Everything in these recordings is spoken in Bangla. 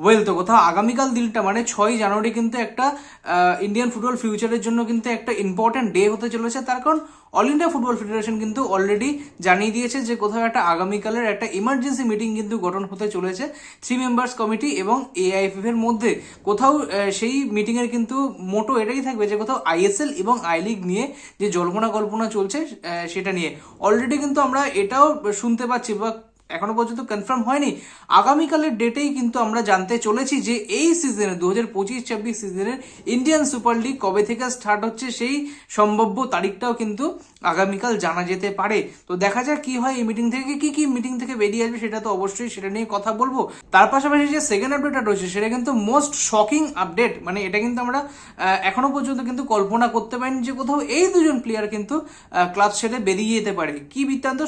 ওয়েল, তো কোথাও আগামীকাল দিনটা মানে 6 জানুয়ারি কিন্তু একটা ইন্ডিয়ান ফুটবল ফিউচারের জন্য কিন্তু একটা ইম্পর্টেন্ট ডে হতে চলেছে। তার কারণ অল ইন্ডিয়া ফুটবল ফেডারেশন কিন্তু অলরেডি জানিয়ে দিয়েছে যে কোথাও একটা আগামীকালের একটা ইমার্জেন্সি মিটিং কিন্তু গঠন হতে চলেছে 3 মেম্বার্স কমিটি এবং এআইএফএফ এর মধ্যে। কোথাও সেই মিটিং এর কিন্তু মোটো এটাই থাকবে যে কোথাও আইএসএল এবং আই লিগ নিয়ে যে জল্পনা কল্পনা চলছে সেটা নিয়ে অলরেডি কিন্তু আমরা এটাও শুনতে পাচ্ছি বা এখনো পর্যন্ত কনফার্ম হয়নি, আগামীকালের ডেটেই কিন্তু আমরা জানতে চলেছি যে এই সিজনে 2025-26 সিজনের ইন্ডিয়ান সুপার লিগ কবে থেকে স্টার্ট হচ্ছে সেই সম্ভাব্য তারিখটাও কিন্তু আগামীকাল জানা যেতে পারে। তো দেখা যাক কি হয় এই মিটিং থেকে, কি মিটিং থেকে বেরিয়ে আসবে সেটা তো অবশ্যই সেটা নিয়ে কথা বলবো। তার পাশাপাশি যে সেকেন্ড আপডেটটা রয়েছে সেটা কিন্তু মোস্ট শকিং আপডেট, মানে এটা কিন্তু আমরা এখনো পর্যন্ত কিন্তু কল্পনা করতে পারিনি যে কোথাও এই দুজন প্লেয়ার কিন্তু ক্লাব ছেড়ে বেরিয়ে যেতে পারে। কি বৃত্তান্ত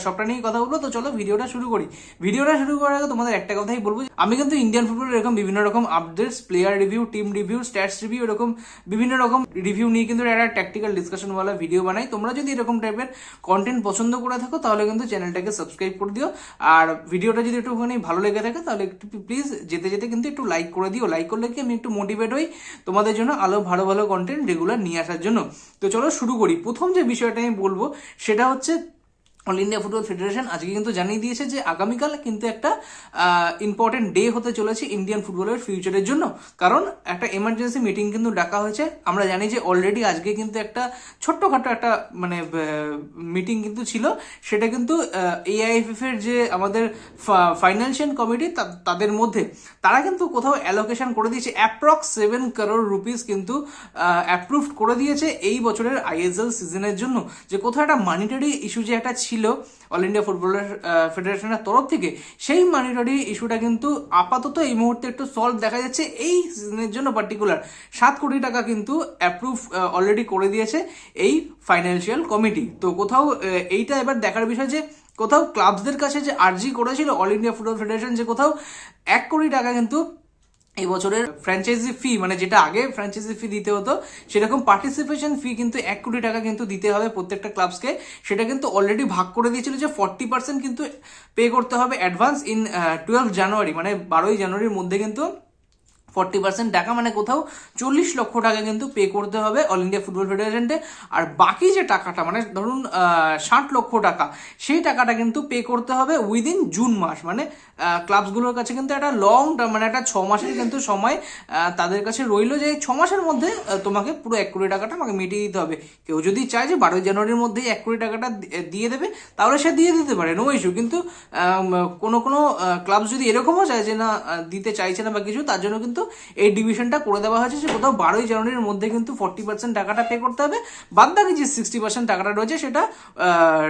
সবটা নিয়ে কথা বলবো। তো চলো ভিডিওটা শুরু করি। ভিডিওটা শুরু করার আগে তোমাদের একটা কথাই বলবো, আমি কিন্তু ইন্ডিয়ান ফুটবলের এরকম বিভিন্ন রকম updates, player review, team review, stats review, এরকম বিভিন্ন রকম রিভিউ নিয়ে কিন্তু একটা ট্যাকটিক্যাল ডিসকাশন ওয়ালা ভিডিও বানাই। তোমরা যদি এরকম টাইপের কন্টেন্ট পছন্দ করে থাকো তাহলে কিন্তু চ্যানেলটাকে সাবস্ক্রাইব করে দিও। আর ভিডিওটা যদি একটুখানি ভালো লেগে থাকে তাহলে একটু প্লিজ যেতে যেতে কিন্তু একটু লাইক করে দিও। লাইক করলে কি আমি একটু মোটিভেট হই তোমাদের জন্য আরো ভালো ভালো কন্টেন্ট রেগুলার নিয়ে আসার জন্য। তো চলো শুরু করি। প্রথম যে বিষয়টা আমি বলবো সেটা হচ্ছে অল ইন্ডিয়া ফুটবল ফেডারেশন আজকে কিন্তু জানিয়ে দিয়েছে যে আগামীকাল কিন্তু একটা ইম্পর্টেন্ট ডে হতে চলেছে ইন্ডিয়ান ফুটবলের ফিউচারের জন্য। কারণ একটা এমার্জেন্সি মিটিং কিন্তু ডাকা হয়েছে। আমরা জানি যে অলরেডি আজকে কিন্তু একটা ছোট্টখাটো একটা মানে মিটিং কিন্তু ছিল, সেটা কিন্তু এআইএফএফ এর যে আমাদের ফাইন্যান্সিয়াল কমিটি তাদের মধ্যে তারা কিন্তু কোথাও অ্যালোকেশন করে দিয়েছে অ্যাপ্রক্স 7 crore রুপিস কিন্তু অ্যাপ্রুভ করে দিয়েছে এই বছরের আইএসএল সিজনের জন্য। যে কোথাও একটা মানিটারি ইস্যু যে একটা ছিল অল ইন্ডিয়া ফুটবল ফেডারেশনের তরফ থেকে, সেই মানিটারি ইস্যুটা কিন্তু আপাতত এই মুহূর্তে একটু সলভ দেখা যাচ্ছে। এই সিজনের জন্য পার্টিকুলার 7 কোটি টাকা কিন্তু অ্যাপ্রুভ অলরেডি করে দিয়েছে এই ফাইন্যান্সিয়াল কমিটি। তো কোথাও এইটা এবার দেখার বিষয় যে কোথাও ক্লাবসদের কাছে যে আর্জি করেছিল অল ইন্ডিয়া ফুটবল ফেডারেশন যে কোথাও 1 কোটি টাকা কিন্তু এই বছরের ফ্র্যাঞ্চাইজি ফি, মানে যেটা আগে ফ্র্যাঞ্চাইজি ফি দিতে হতো সেরকম পার্টিসিপেশন ফি কিন্তু 1 কোটি টাকা কিন্তু দিতে হবে প্রত্যেকটা ক্লাবসকে। সেটা কিন্তু অলরেডি ভাগ করে দিয়েছিল যে 40% কিন্তু পে করতে হবে অ্যাডভান্স ইন 12 জানুয়ারি, মানে 12ই জানুয়ারির মধ্যে কিন্তু 40% টাকা, মানে কোথাও 40 লক্ষ টাকা কিন্তু পে করতে হবে অল ইন্ডিয়া ফুটবল ফেডারেশনকে। আর বাকি যে টাকাটা মানে ধরুন 60 লক্ষ টাকা, সেই টাকাটা কিন্তু পে করতে হবে উইদিন জুন মাস। মানে ক্লাবসগুলোর কাছে কিন্তু একটা লং টার্ম, মানে একটা 6 মাসের কিন্তু সময় তাদের কাছে রইলো যে 6 মাসের মধ্যে তোমাকে পুরো 1 কোটি টাকাটা আমাকে মিটিয়ে দিতে হবে। কেউ যদি চায় যে 12 জানুয়ারির মধ্যেই 1 কোটি টাকাটা দিয়ে দেবে তাহলে সে দিয়ে দিতে পারে, নো ইস্যু। কিন্তু কোনো ক্লাবস যদি এরকমও চায় যে না দিতে চাইছে না বা কিছু, তার জন্য কিন্তু এই ডিভিশনটা করে দেওয়া হয়েছে যে কোথাও 12ই জানুয়ারির মধ্যে কিন্তু 40% টাকাটা পে করতে হবে। বাদ বাকি যে 60% টাকাটা রয়েছে সেটা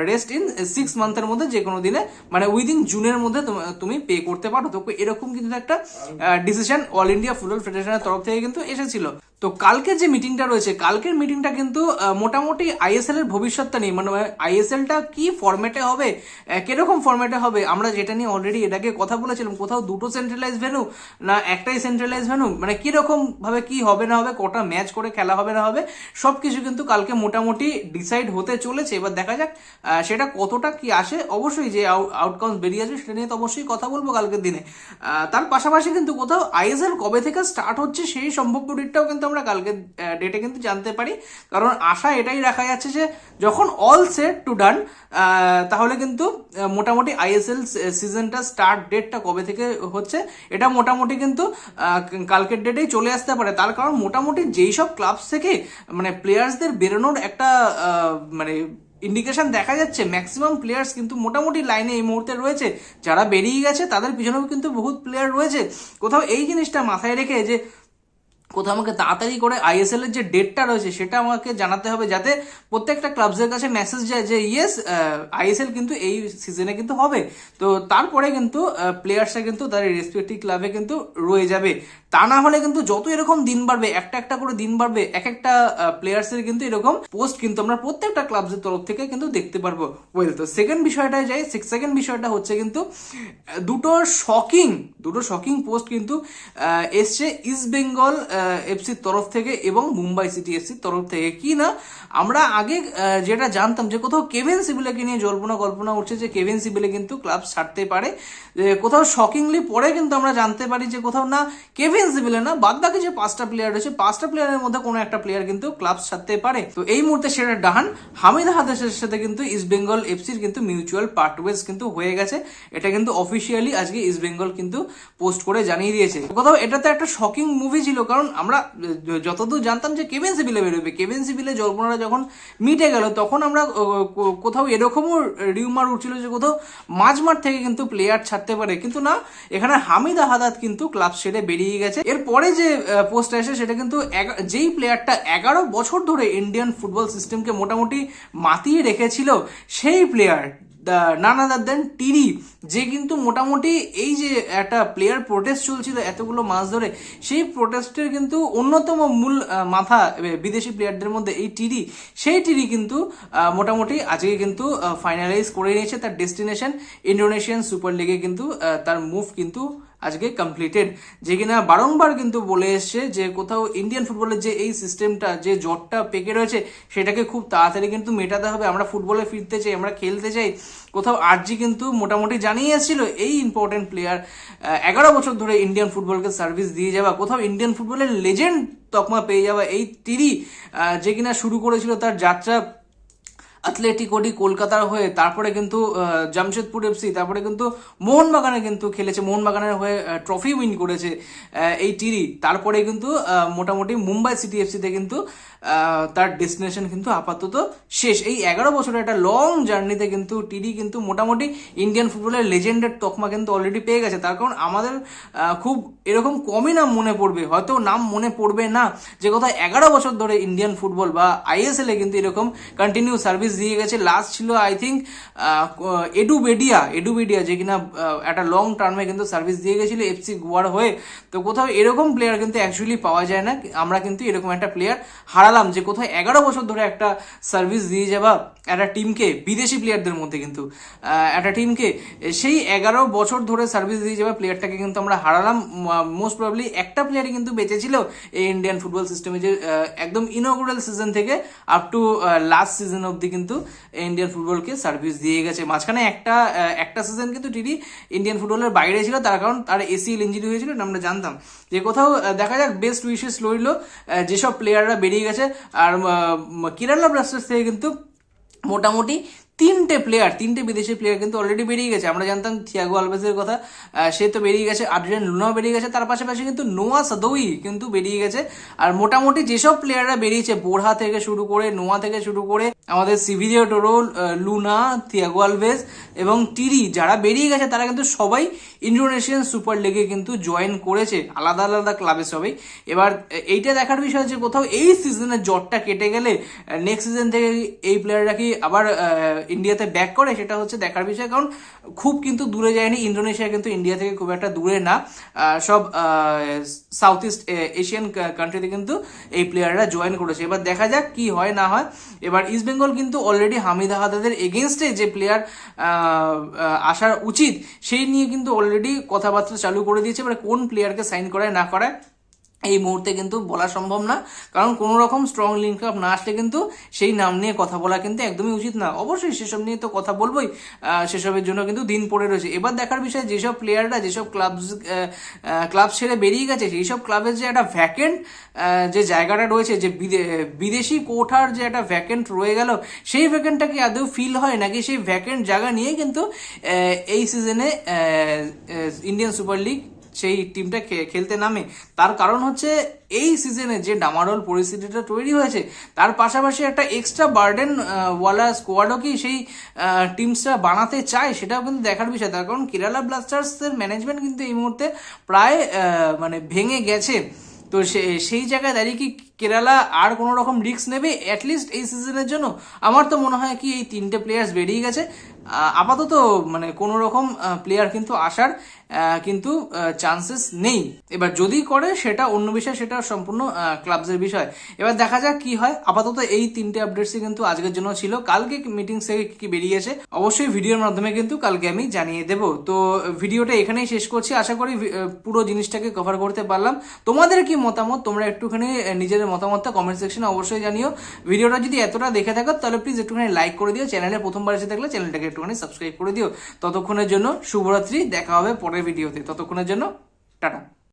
রেস্ট ইন 6 মান্থের মধ্যে যে কোনো দিনে, মানে উইদিন জুনের মধ্যে তুমি পে করতে পারো। তো এরকম কিন্তু একটা ডিসিশন অল ইন্ডিয়া ফুটবল ফেডারেশনের তরফ থেকে কিন্তু এসেছিল। তো কালকের যে মিটিংটা রয়েছে, কালকের মিটিংটা কিন্তু মোটামুটি আইএসএল এর ভবিষ্যৎটা নিয়ে, মানে আইএসএলটা কি ফরম্যাটে হবে, কিরকম ফরম্যাটে হবে, আমরা যেটা নিয়ে অলরেডি এটাকে কথা বলেছিলাম, কোথাও দুটো সেন্ট্রালাইজ ভেন্যু না একটাই সেন্ট্রালাইজ ভেন্যু, মানে কিরকম ভাবে কি হবে না হবে, কটা ম্যাচ করে খেলা হবে না হবে, সবকিছু কিন্তু কালকে মোটামুটি ডিসাইড হতে চলেছে। এবার দেখা যাক সেটা কতটা কি আসে। অবশ্যই যে আউটকামস বেরিয়ে আসবে সেটা নিয়ে তো অবশ্যই কথা বলবো কালকের দিনে। তার পাশাপাশি কিন্তু কোথাও আইএসএল কবে থেকে স্টার্ট হচ্ছে সেই সম্ভাব্য ডেটটাও কিন্তু আমরা কালকে ডেটে কিন্তু জানতে পারি। কারণ আশা এটাই রাখা যাচ্ছে যে যখন অল সেট টু ডান তাহলে কিন্তু মোটামুটি আইএসএল সিজনটা স্টার্ট ডেটটা কবে থেকে হচ্ছে এটা মোটামুটি কিন্তু কালকের ডেটেই চলে আসতে পারে। তার কারণ মোটামুটি যেই সব ক্লাবস থেকে মানে প্লেয়ার্সদের বেরোনোর একটা মানে ইন্ডিকেশন দেখা যাচ্ছে, ম্যাক্সিমাম প্লেয়ার্স কিন্তু মোটামুটি লাইনে এই মুহূর্তে রয়েছে। যারা বেরিয়ে গেছে তাদের পিছনেও কিন্তু বহুত প্লেয়ার রয়েছে। কোথাও এই জিনিসটা মাথায় রেখে যে কোথাও আমাকে তাড়াতাড়ি করে আইএসএল এর যে ডেটটা রয়েছে সেটা আমাকে জানাতে হবে, যাতে প্রত্যেকটা ক্লাবসের কাছে মেসেজ যায় যে ইয়েস আইএসএল কিন্তু এই সিজনে কিন্তু হবে। তো তারপরে কিন্তু প্লেয়ার্সরা কিন্তু তাদের রেসপেক্টিভ ক্লাবে কিন্তু রয়ে যাবে। তা না হলে কিন্তু যত এরকম দিন বাড়বে, একটা একটা করে দিন বাড়বে, এক একটা প্লেয়ার্সের কিন্তু এরকম পোস্ট কিন্তু আমরা প্রত্যেকটা ক্লাবসের তরফ থেকে কিন্তু দেখতে পারবো। ওয়েল, তো সেকেন্ড বিষয়টায় যাই। সেকেন্ড বিষয়টা হচ্ছে কিন্তু দুটো শকিং পোস্ট কিন্তু এসছে ইস্ট বেঙ্গল এফসির তরফ থেকে এবং মুম্বাই সিটি এফসির তরফ থেকে। কি না আমরা আগে যেটা জানতাম যে কোথাও কেভিন সিবিলেকে নিয়ে কল্পনা উঠছে যে কেভিন সিবিলে কিন্তু ক্লাব ছাড়তে পারে, কোথাও শকিংলি পরে কিন্তু আমরা জানতে পারি যে কোথাও না কেভিন সিবিলে না, বাদ বাকি যে 5টা প্লেয়ার রয়েছে 5টা প্লেয়ারের মধ্যে কোনো একটা প্লেয়ার কিন্তু ক্লাব ছাড়তে পারে। তো এই মুহূর্তে সেটা ডাহান হামিদ হাদাসের সাথে কিন্তু ইস্ট বেঙ্গল এফসির কিন্তু মিউচুয়াল পার্টওয়েজ কিন্তু হয়ে গেছে। এটা কিন্তু অফিসিয়ালি আজকে ইস্ট বেঙ্গল কিন্তু পোস্ট করে জানিয়ে দিয়েছে। কোথাও এটাতে একটা শকিং মুভি ছিল, কারণ আমরা যতদূর জানতাম যে কেভিন সিবিলে বেরোবে, কেভিন সিবিলে জল্পনাটা যখন মিটে গেল তখন আমরা কোথাও এরকমও রিউমার উঠছিল যে কোথাও মাঝমাঠ থেকে কিন্তু প্লেয়ার ছাড়তে পারে, কিন্তু না, এখানে হামিদ হাদাদ কিন্তু ক্লাব ছেড়ে বেরিয়ে গেছে। এরপরে যে পোস্ট আসে সেটা কিন্তু যেই প্লেয়ারটা 11 বছর ধরে ইন্ডিয়ান ফুটবল সিস্টেমকে মোটামুটি মাতিয়ে রেখেছিল সেই প্লেয়ার নান আদার দেন টিরি, যে কিন্তু মোটামুটি এই যে একটা প্লেয়ার প্রোটেস্ট চলছিল এতগুলো মাস ধরে, সেই প্রোটেস্টের কিন্তু অন্যতম মূল মাথা বিদেশি প্লেয়ারদের মধ্যে এই টিরি, সেই টিরি কিন্তু মোটামুটি আজকে কিন্তু ফাইনালাইজ করে নিয়েছে তার ডেস্টিনেশন ইন্দোনেশিয়ান সুপার লিগে, কিন্তু তার মুভ কিন্তু আজকে কমপ্লিটেড। যে কিনা বারংবার কিন্তু বলে এসছে যে কোথাও ইন্ডিয়ান ফুটবলের যে এই সিস্টেমটা যে জটটা পেকে রয়েছে সেটাকে খুব তাড়াতাড়ি কিন্তু মেটাতে হবে, আমরা ফুটবলে ফিরতে চাই, আমরা খেলতে চাই। কোথাও আরজি কিন্তু মোটামুটি জানিয়ে এসেছিল এই ইম্পর্টেন্ট প্লেয়ার 11 বছর ধরে ইন্ডিয়ান ফুটবলকে সার্ভিস দিয়ে যাওয়া, কোথাও ইন্ডিয়ান ফুটবলের লেজেন্ড তকমা পেয়ে যাওয়া এই টিরি, যে কিনা শুরু করেছিল তার যাত্রা অ্যাথলেটিকো ডি কলকাতার হয়ে, তারপরে কিন্তু জামশেদপুর এফসি, তারপরে কিন্তু মোহনবাগানে কিন্তু খেলেছে, মোহনবাগানের হয়ে ট্রফি উইন করেছে এই টিরি, তারপরে কিন্তু মোটামুটি মুম্বাই সিটি এফসিতে কিন্তু তার ডেস্টিনেশন কিন্তু আপাতত শেষ। এই 11 বছরের একটা লং জার্নিতে কিন্তু টিরি কিন্তু মোটামুটি ইন্ডিয়ান ফুটবলের লেজেন্ডের তকমা কিন্তু অলরেডি পেয়ে গেছে। তার কারণ আমাদের খুব এরকম কমই নাম মনে পড়বে, হয়তো নাম মনে পড়বে না যে কোথাও 11 বছর ধরে ইন্ডিয়ান ফুটবল বা আইএসএল এ কিন্তু এরকম কন্টিনিউ সার্ভিস দিয়ে গেছে। লাস্ট ছিল আই থিঙ্ক এডুবেডিয়া, যে কিনা একটা লং টার্মে কিন্তু সার্ভিস দিয়ে গেছিল এফসি গোয়ার হয়ে। তো কোথাও এরকম প্লেয়ার কিন্তু অ্যাকচুয়ালি পাওয়া যায় না, আমরা কিন্তু এরকম একটা প্লেয়ার হারালাম যে কোথাও 11 বছর ধরে একটা সার্ভিস দিয়ে যাওয়া একটা টিমকে, বিদেশি প্লেয়ারদের মধ্যে কিন্তু একটা টিমকে সেই 11 বছর ধরে সার্ভিস দিয়ে যাওয়া প্লেয়ারটাকে কিন্তু আমরা হারালাম। মোস্ট প্রবাবলি একটা প্লেয়ারই কিন্তু বেঁচেছিল এই ইন্ডিয়ান ফুটবল সিস্টেমে, যে একদম ইনঅগুরাল সিজন থেকে আপ টু লাস্ট সিজন অব্দি কিন্তু ইন্ডিয়ান ফুটবলকে সার্ভিস দিয়ে গেছে। মাঝখানে একটা সিজন কিন্তু টিডি ইন্ডিয়ান ফুটবলের বাইরে ছিল, তার কারণ তার এসিএল ইঞ্জুরি হয়েছিল, এটা আমরা জানতাম। যে কোথাও দেখা যাক, বেস্ট উইশেস রইল যেসব প্লেয়াররা বেরিয়ে গেছে। আর কেরালা ব্লাস্টার্স থেকে কিন্তু মোটামুটি তিনটে বিদেশি প্লেয়ার কিন্তু অলরেডি বেরিয়ে গেছে। আমরা জানতাম থিয়াগো আলভেজের কথা, সে তো বেরিয়ে গেছে, আড্রিয়ান লুনাও বেরিয়ে গেছে, তার পাশাপাশি কিন্তু নোয়া সাদৌই কিন্তু বেরিয়ে গেছে। আর মোটামুটি যেসব প্লেয়াররা বেরিয়েছে, বোরহা থেকে শুরু করে, নোয়া থেকে শুরু করে, আমাদের সিভিলিও টোরো, লুনা, থিয়াগো আলভেজ এবং টিরি, যারা বেরিয়ে গেছে তারা কিন্তু সবাই ইন্দোনেশিয়ান সুপার লিগে কিন্তু জয়েন করেছে, আলাদা আলাদা ক্লাবে সবাই। এবার এইটা দেখার বিষয় যে কোথাও এই সিজনের জটটা কেটে গেলে নেক্সট সিজন থেকে এই প্লেয়াররা কি আবার ইন্ডিয়াতে ব্যাক করে, সেটা হচ্ছে দেখার বিষয়। কারণ খুব কিন্তু দূরে যায়নি, ইন্দোনেশিয়া কিন্তু ইন্ডিয়া থেকে খুব একটা দূরে না, সব সাউথ ইস্ট এশিয়ান কান্ট্রিতে কিন্তু এই প্লেয়াররা জয়েন করেছে। এবার দেখা যাক কি হয় না হয়। এবার ইস্ট বেঙ্গল কিন্তু অলরেডি হামিদ হাদাদের এগেনস্টে যে প্লেয়ার আসার উচিত সেই নিয়ে কিন্তু অলরেডি কথাবার্তা চালু করে দিয়েছে। এবার কোন প্লেয়ারকে সাইন করায় না করায় এই মুহূর্তে কিন্তু বলা সম্ভব না, কারণ কোনো রকম স্ট্রং লিঙ্ক আপ না আসলে কিন্তু সেই নাম নিয়ে কথা বলা কিন্তু একদমই উচিত না। অবশ্যই সেসব নিয়ে তো কথা বলবোই, সেসবের জন্য কিন্তু দিন পড়ে রয়েছে। এবার দেখার বিষয়, যেসব প্লেয়াররা যেসব ক্লাব ছেড়ে বেরিয়ে গেছে, সেই সব ক্লাবের যে একটা ভ্যাকেন্ট যে জায়গাটা রয়েছে, যে বিদেশি কোঠার যে একটা ভ্যাকেন্ট রয়ে গেল, সেই ভ্যাকেন্টটা কি আদৌ ফিল হয় নাকি সেই ভ্যাকেন্ট জায়গা নিয়ে কিন্তু এই সিজনে ইন্ডিয়ান সুপার লিগ সেই টিমটা খেলতে নামে। তার কারণ হচ্ছে এই সিজনে যে ডামাডোল পরিস্থিতিটা তৈরি হয়েছে, তার পাশাপাশি একটা এক্সট্রা বার্ডেন ওয়ালা স্কোয়াডও কি সেই টিমসটা বানাতে চায়, সেটাও কিন্তু দেখার বিষয়। তার কারণ কেরালা ব্লাস্টার্সের ম্যানেজমেন্ট কিন্তু এই মুহূর্তে প্রায় মানে ভেঙে গেছে। তো সেই জায়গায় দাঁড়িয়ে কি কেরালা আর কোনো রকম রিস্ক নেবে অ্যাটলিস্ট এই সিজনের জন্য? আমার তো মনে হয় কি এই তিনটে প্লেয়ার্স বেরিয়ে গেছে, আপাতত মানে কোনো রকম প্লেয়ার কিন্তু আসার কিন্তু চান্সেস নেই। এবার যদি করে সেটা অন্য বিষয়, সেটা সম্পূর্ণ ক্লাবসের বিষয়। এবার দেখা যাক কি হয়। আপাতত এই 3টে আপডেটসই কিন্তু আজকের জন্য ছিল। কালকে মিটিং থেকে কি বেরিয়েছে অবশ্যই ভিডিওর মাধ্যমে কিন্তু কালকে আমি জানিয়ে দেব। তো ভিডিওটা এখানেই শেষ করছি। আশা করি পুরো জিনিসটাকে কভার করতে পারলাম। তোমাদের কি মতামত, তোমরা একটুখানি নিজেদের মতামতটা কমেন্ট সেকশনে অবশ্যই জানিও। ভিডিওটা যদি এতটা দেখে থাকো তাহলে প্লিজ একটুখানি লাইক করে দিও। চ্যানেলে প্রথমবার এসে থাকলে চ্যানেলটাকে একটুখানি সাবস্ক্রাইব করে দিও। ততক্ষণের জন্য শুভরাত্রি, দেখা হবে পরের ভিডিওতে। ততক্ষণের জন্য টাটা।